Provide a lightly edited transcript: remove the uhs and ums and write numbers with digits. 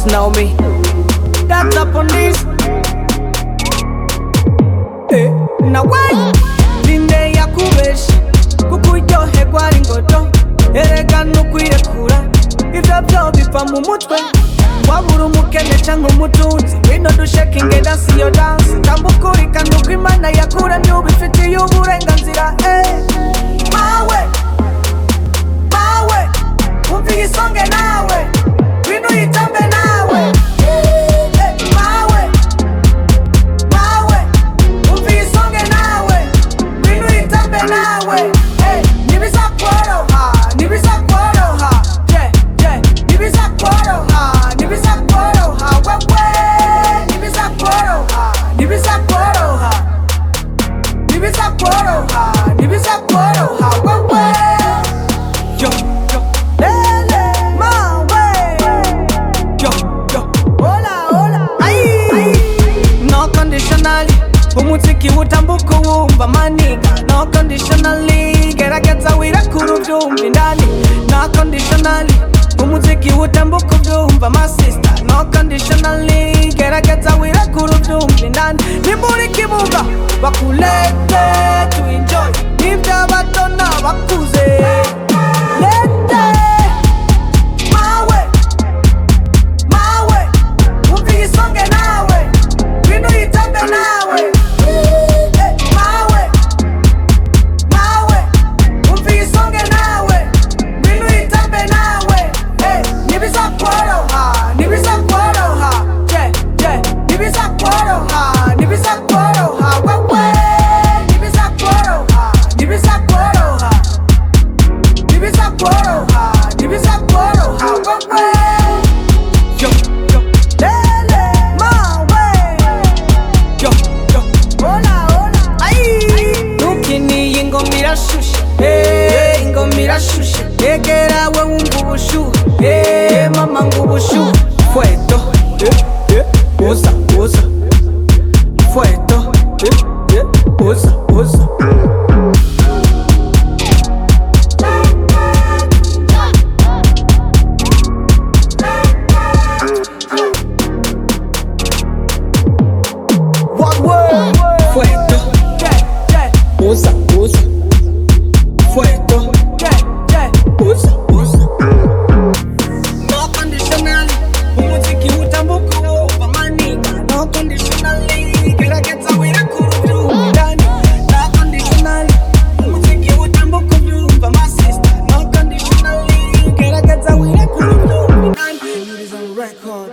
just know me. That's up on this. Now why? Ninde yakubeshi kukuryoherwa ari ngoto erega nukwirekura ivyo vyo biva mu mutwe wabura umukene canke umutunzi wino dushekinge dance yo dance tambuka urikana uko Imana yakuremye ubifitiye uburenganzira mawe umva iyi songe nawe wino uyitambe nawe mawe umva iyi songe nawe wino uyitambe nawe umuziki utambuka wumva maniga no conditionally gerageza wirakura uvyumva indani no conditionally umuziki utambuka uvyumva my sister no conditionally gerageza wirakura uvyumva indani nimbura ikibumba bakulete to enjoy nivyo abato n'abakuze Egera we wumva ubushuhe mama ngo ubushuhe fueto uza fueto uza what word fueto uza fueto no conditionally umuziki utambuka wumva maniga no conditionally gerageza wirakura uvyumva indani no conditionally umuziki utambuka uvyumva my sister no conditionally gerageza wirakura uvyumva indani. It is on record.